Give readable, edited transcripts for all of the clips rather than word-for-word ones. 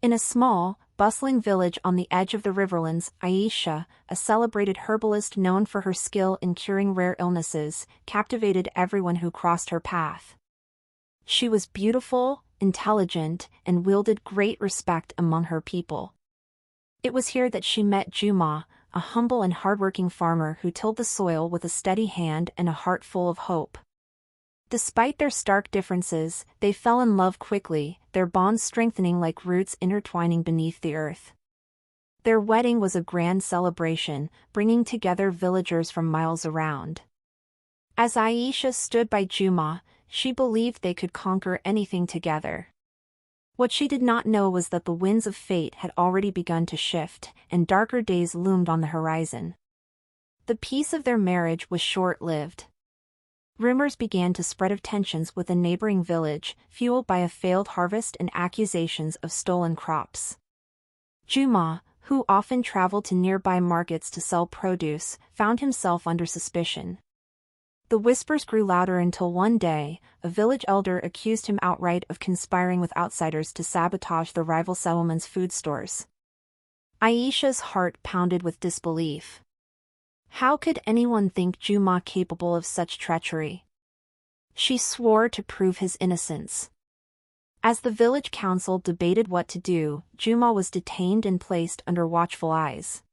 In a small, bustling village on the edge of the Riverlands, Aisha, a celebrated herbalist known for her skill in curing rare illnesses, captivated everyone who crossed her path. She was beautiful, intelligent, and wielded great respect among her people. It was here that she met Juma, a humble and hardworking farmer who tilled the soil with a steady hand and a heart full of hope. Despite their stark differences, they fell in love quickly, their bonds strengthening like roots intertwining beneath the earth. Their wedding was a grand celebration, bringing together villagers from miles around. As Aisha stood by Juma, she believed they could conquer anything together. What she did not know was that the winds of fate had already begun to shift, and darker days loomed on the horizon. The peace of their marriage was short-lived. Rumors began to spread of tensions with a neighboring village, fueled by a failed harvest and accusations of stolen crops. Juma, who often traveled to nearby markets to sell produce, found himself under suspicion. The whispers grew louder until one day, a village elder accused him outright of conspiring with outsiders to sabotage the rival settlement's food stores. Aisha's heart pounded with disbelief. How could anyone think Juma capable of such treachery? She swore to prove his innocence. As the village council debated what to do, Juma was detained and placed under watchful eyes.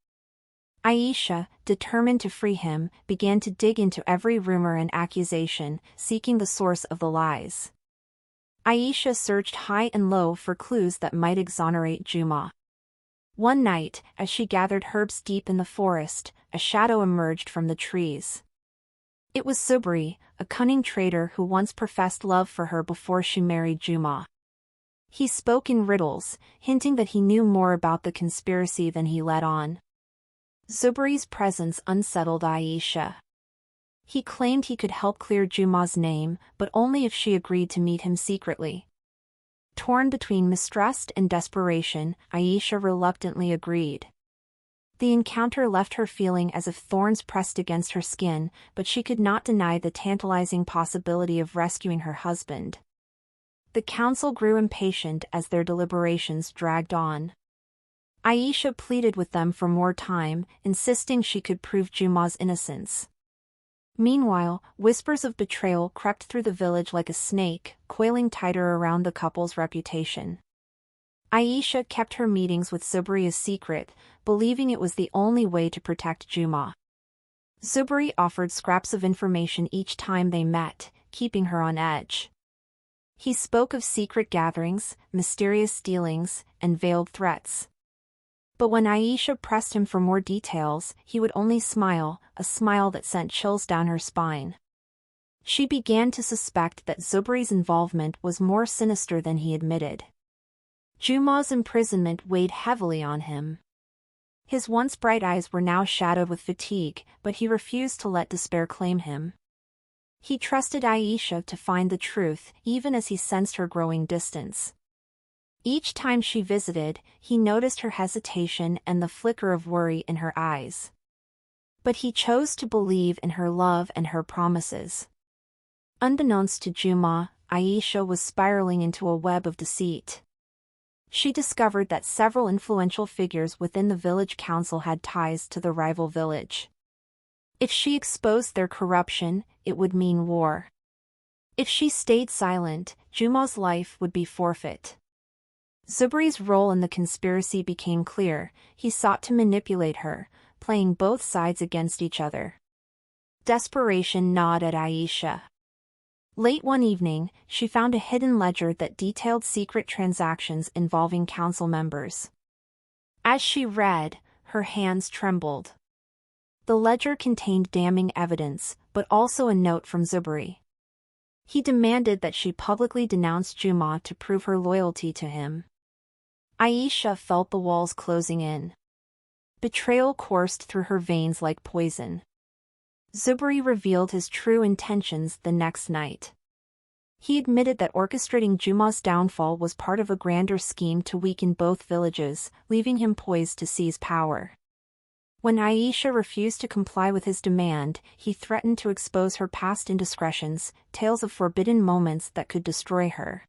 Aisha, determined to free him, began to dig into every rumor and accusation, seeking the source of the lies. Aisha searched high and low for clues that might exonerate Juma. One night, as she gathered herbs deep in the forest, a shadow emerged from the trees. It was Zuberi, a cunning trader who once professed love for her before she married Juma. He spoke in riddles, hinting that he knew more about the conspiracy than he let on. Zuberi's presence unsettled Aisha. He claimed he could help clear Juma's name, but only if she agreed to meet him secretly. Torn between mistrust and desperation, Aisha reluctantly agreed. The encounter left her feeling as if thorns pressed against her skin, but she could not deny the tantalizing possibility of rescuing her husband. The council grew impatient as their deliberations dragged on. Aisha pleaded with them for more time, insisting she could prove Juma's innocence. Meanwhile, whispers of betrayal crept through the village like a snake, coiling tighter around the couple's reputation. Aisha kept her meetings with Zuberi a secret, believing it was the only way to protect Juma. Zuberi offered scraps of information each time they met, keeping her on edge. He spoke of secret gatherings, mysterious dealings, and veiled threats. But when Aisha pressed him for more details, he would only smile, a smile that sent chills down her spine. She began to suspect that Zuberi's involvement was more sinister than he admitted. Juma's imprisonment weighed heavily on him. His once bright eyes were now shadowed with fatigue, but he refused to let despair claim him. He trusted Aisha to find the truth, even as he sensed her growing distance. Each time she visited, he noticed her hesitation and the flicker of worry in her eyes. But he chose to believe in her love and her promises. Unbeknownst to Juma, Aisha was spiraling into a web of deceit. She discovered that several influential figures within the village council had ties to the rival village. If she exposed their corruption, it would mean war. If she stayed silent, Juma's life would be forfeit. Zuberi's role in the conspiracy became clear. He sought to manipulate her, playing both sides against each other. Desperation gnawed at Aisha. Late one evening, she found a hidden ledger that detailed secret transactions involving council members. As she read, her hands trembled. The ledger contained damning evidence, but also a note from Zuberi. He demanded that she publicly denounce Juma to prove her loyalty to him. Aisha felt the walls closing in. Betrayal coursed through her veins like poison. Zuberi revealed his true intentions the next night. He admitted that orchestrating Juma's downfall was part of a grander scheme to weaken both villages, leaving him poised to seize power. When Aisha refused to comply with his demand, he threatened to expose her past indiscretions, tales of forbidden moments that could destroy her.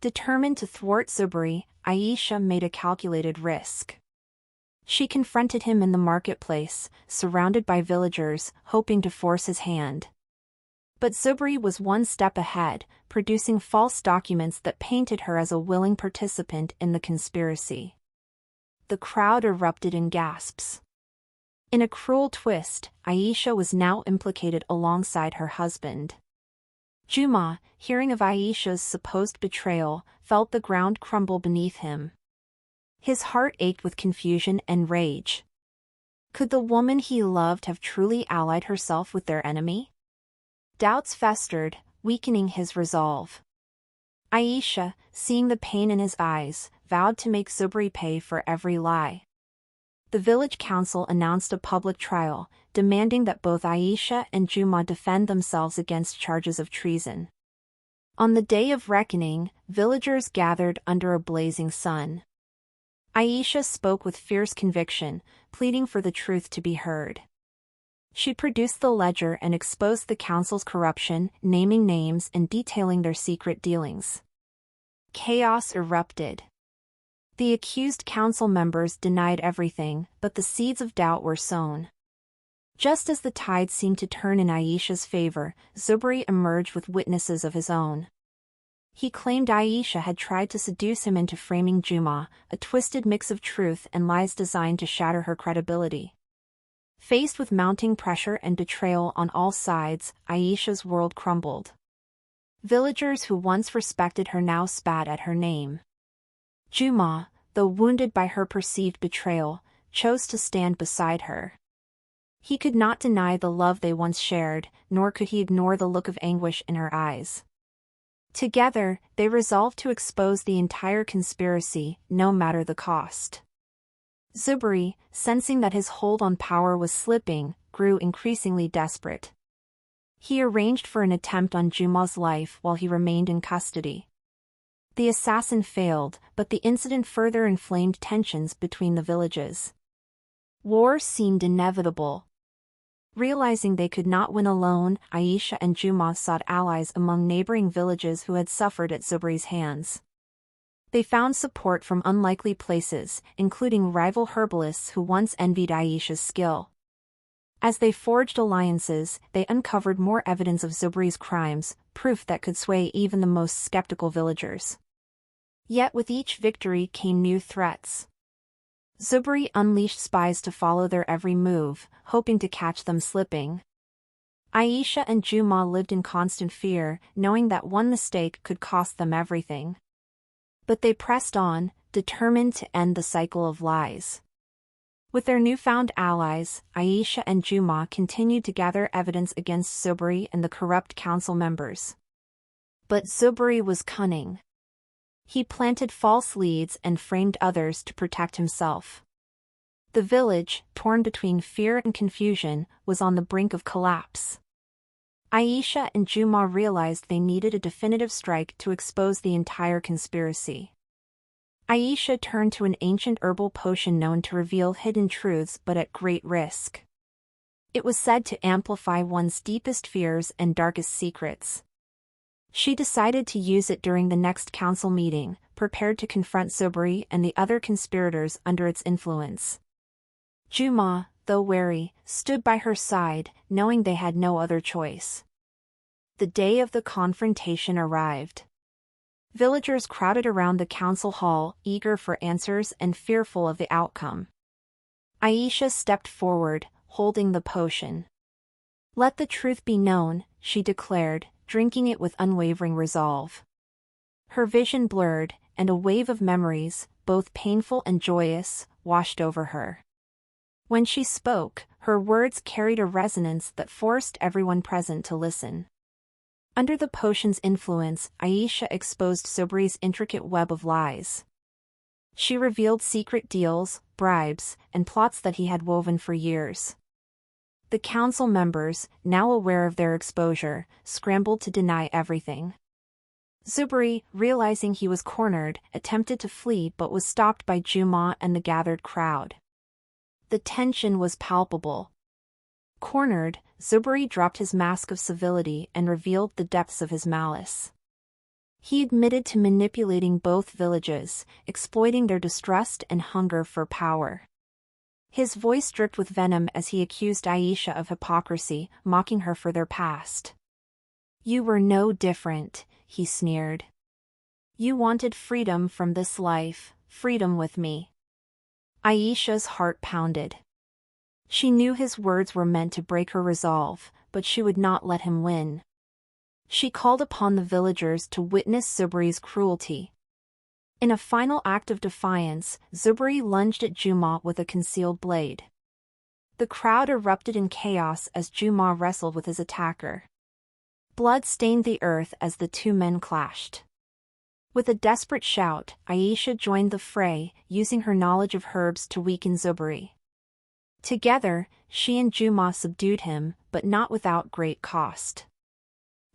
Determined to thwart Zuberi, Aisha made a calculated risk. She confronted him in the marketplace, surrounded by villagers, hoping to force his hand. But Zuberi was one step ahead, producing false documents that painted her as a willing participant in the conspiracy. The crowd erupted in gasps. In a cruel twist, Aisha was now implicated alongside her husband. Juma, hearing of Aisha's supposed betrayal, felt the ground crumble beneath him. His heart ached with confusion and rage. Could the woman he loved have truly allied herself with their enemy? Doubts festered, weakening his resolve. Aisha, seeing the pain in his eyes, vowed to make Zuberi pay for every lie. The village council announced a public trial, demanding that both Aisha and Juma defend themselves against charges of treason. On the day of reckoning, villagers gathered under a blazing sun. Aisha spoke with fierce conviction, pleading for the truth to be heard. She produced the ledger and exposed the council's corruption, naming names and detailing their secret dealings. Chaos erupted. The accused council members denied everything, but the seeds of doubt were sown. Just as the tide seemed to turn in Aisha's favor, Zuberi emerged with witnesses of his own. He claimed Aisha had tried to seduce him into framing Juma, a twisted mix of truth and lies designed to shatter her credibility. Faced with mounting pressure and betrayal on all sides, Aisha's world crumbled. Villagers who once respected her now spat at her name. Juma, though wounded by her perceived betrayal, chose to stand beside her. He could not deny the love they once shared, nor could he ignore the look of anguish in her eyes. Together, they resolved to expose the entire conspiracy, no matter the cost. Zuberi, sensing that his hold on power was slipping, grew increasingly desperate. He arranged for an attempt on Juma's life while he remained in custody. The assassin failed, but the incident further inflamed tensions between the villages. War seemed inevitable. Realizing they could not win alone, Aisha and Juma sought allies among neighboring villages who had suffered at Zuberi's hands. They found support from unlikely places, including rival herbalists who once envied Aisha's skill. As they forged alliances, they uncovered more evidence of Zuberi's crimes, proof that could sway even the most skeptical villagers. Yet with each victory came new threats. Zuberi unleashed spies to follow their every move, hoping to catch them slipping. Aisha and Juma lived in constant fear, knowing that one mistake could cost them everything. But they pressed on, determined to end the cycle of lies. With their newfound allies, Aisha and Juma continued to gather evidence against Zuberi and the corrupt council members. But Zuberi was cunning. He planted false leads and framed others to protect himself. The village, torn between fear and confusion, was on the brink of collapse. Aisha and Juma realized they needed a definitive strike to expose the entire conspiracy. Aisha turned to an ancient herbal potion known to reveal hidden truths but at great risk. It was said to amplify one's deepest fears and darkest secrets. She decided to use it during the next council meeting, prepared to confront Zuberi and the other conspirators under its influence. Juma, though wary, stood by her side, knowing they had no other choice. The day of the confrontation arrived. Villagers crowded around the council hall, eager for answers and fearful of the outcome. Aisha stepped forward, holding the potion. "Let the truth be known," she declared, drinking it with unwavering resolve. Her vision blurred, and a wave of memories, both painful and joyous, washed over her. When she spoke, her words carried a resonance that forced everyone present to listen. Under the potion's influence, Aisha exposed Zuberi's intricate web of lies. She revealed secret deals, bribes, and plots that he had woven for years. The council members, now aware of their exposure, scrambled to deny everything. Zuberi, realizing he was cornered, attempted to flee but was stopped by Juma and the gathered crowd. The tension was palpable. Cornered, Zuberi dropped his mask of civility and revealed the depths of his malice. He admitted to manipulating both villages, exploiting their distrust and hunger for power. His voice dripped with venom as he accused Aisha of hypocrisy, mocking her for their past. "You were no different," he sneered. "You wanted freedom from this life, freedom with me." Aisha's heart pounded. She knew his words were meant to break her resolve, but she would not let him win. She called upon the villagers to witness Zuberi's cruelty. In a final act of defiance, Zuberi lunged at Juma with a concealed blade. The crowd erupted in chaos as Juma wrestled with his attacker. Blood stained the earth as the two men clashed. With a desperate shout, Aisha joined the fray, using her knowledge of herbs to weaken Zuberi. Together, she and Juma subdued him, but not without great cost.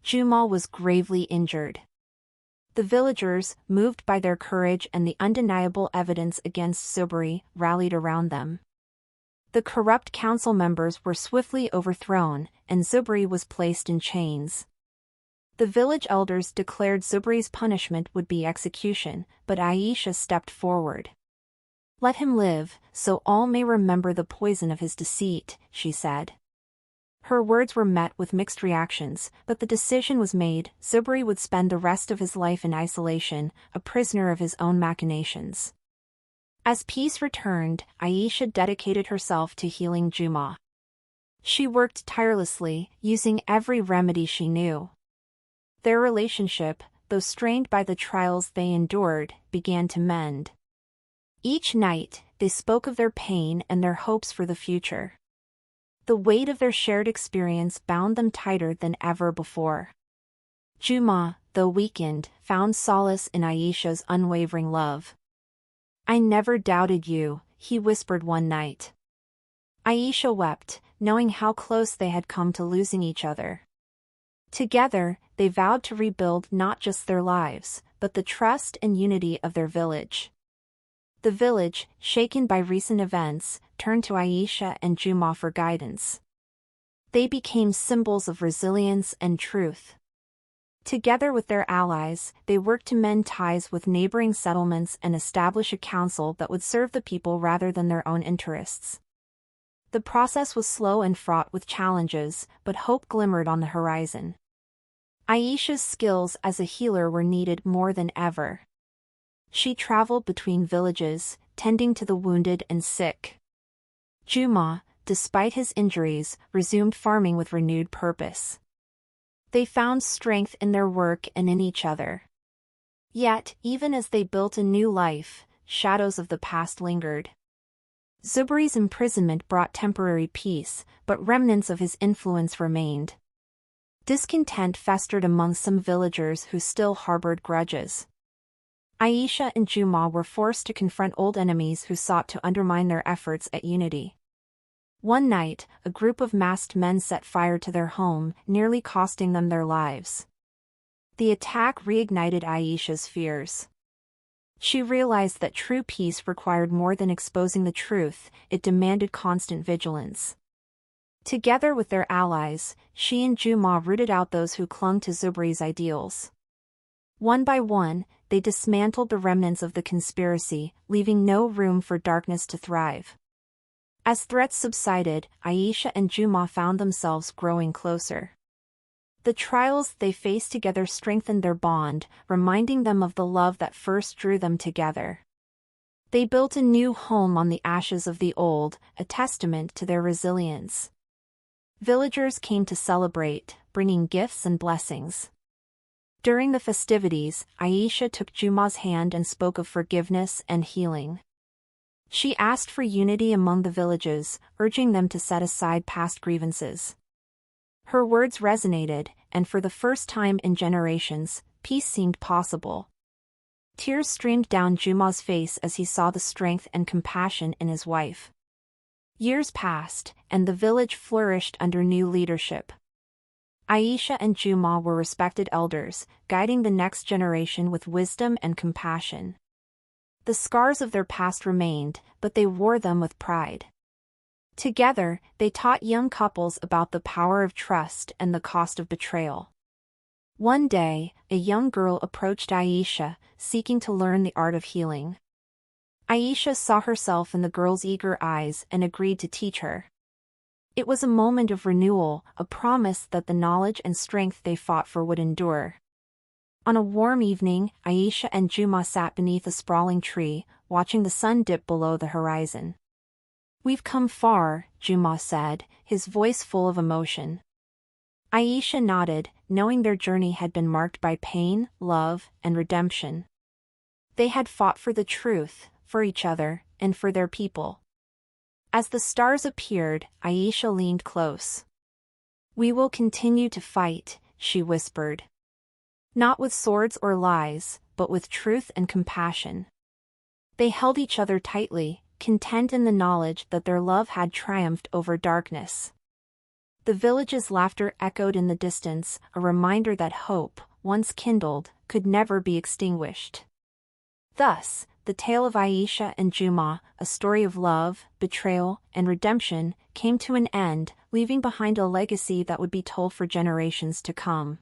Juma was gravely injured. The villagers, moved by their courage and the undeniable evidence against Zuberi, rallied around them. The corrupt council members were swiftly overthrown, and Zuberi was placed in chains. The village elders declared Zuberi's punishment would be execution, but Aisha stepped forward. "Let him live, so all may remember the poison of his deceit," she said. Her words were met with mixed reactions, but the decision was made: Zuberi would spend the rest of his life in isolation, a prisoner of his own machinations. As peace returned, Aisha dedicated herself to healing Juma. She worked tirelessly, using every remedy she knew. Their relationship, though strained by the trials they endured, began to mend. Each night, they spoke of their pain and their hopes for the future. The weight of their shared experience bound them tighter than ever before. Juma, though weakened, found solace in Aisha's unwavering love. "I never doubted you," he whispered one night. Aisha wept, knowing how close they had come to losing each other. Together, they vowed to rebuild not just their lives, but the trust and unity of their village. The village, shaken by recent events, turned to Aisha and Juma for guidance. They became symbols of resilience and truth. Together with their allies, they worked to mend ties with neighboring settlements and establish a council that would serve the people rather than their own interests. The process was slow and fraught with challenges, but hope glimmered on the horizon. Aisha's skills as a healer were needed more than ever. She traveled between villages, tending to the wounded and sick. Juma, despite his injuries, resumed farming with renewed purpose. They found strength in their work and in each other. Yet, even as they built a new life, shadows of the past lingered. Zuberi's imprisonment brought temporary peace, but remnants of his influence remained. Discontent festered among some villagers who still harbored grudges. Aisha and Juma were forced to confront old enemies who sought to undermine their efforts at unity. One night, a group of masked men set fire to their home, nearly costing them their lives. The attack reignited Aisha's fears. She realized that true peace required more than exposing the truth; it demanded constant vigilance. Together with their allies, she and Juma rooted out those who clung to Zuberi's ideals. One by one, they dismantled the remnants of the conspiracy, leaving no room for darkness to thrive. As threats subsided, Aisha and Juma found themselves growing closer. The trials they faced together strengthened their bond, reminding them of the love that first drew them together. They built a new home on the ashes of the old, a testament to their resilience. Villagers came to celebrate, bringing gifts and blessings. During the festivities, Aisha took Juma's hand and spoke of forgiveness and healing. She asked for unity among the villages, urging them to set aside past grievances. Her words resonated, and for the first time in generations, peace seemed possible. Tears streamed down Juma's face as he saw the strength and compassion in his wife. Years passed, and the village flourished under new leadership. Aisha and Juma were respected elders, guiding the next generation with wisdom and compassion. The scars of their past remained, but they wore them with pride. Together, they taught young couples about the power of trust and the cost of betrayal. One day, a young girl approached Aisha, seeking to learn the art of healing. Aisha saw herself in the girl's eager eyes and agreed to teach her. It was a moment of renewal, a promise that the knowledge and strength they fought for would endure. On a warm evening, Aisha and Juma sat beneath a sprawling tree, watching the sun dip below the horizon. "We've come far," Juma said, his voice full of emotion. Aisha nodded, knowing their journey had been marked by pain, love, and redemption. They had fought for the truth, for each other, and for their people. As the stars appeared, Aisha leaned close. "We will continue to fight," she whispered. "Not with swords or lies, but with truth and compassion." They held each other tightly, content in the knowledge that their love had triumphed over darkness. The village's laughter echoed in the distance, a reminder that hope, once kindled, could never be extinguished. Thus, the tale of Aisha and Juma, a story of love, betrayal, and redemption, came to an end, leaving behind a legacy that would be told for generations to come.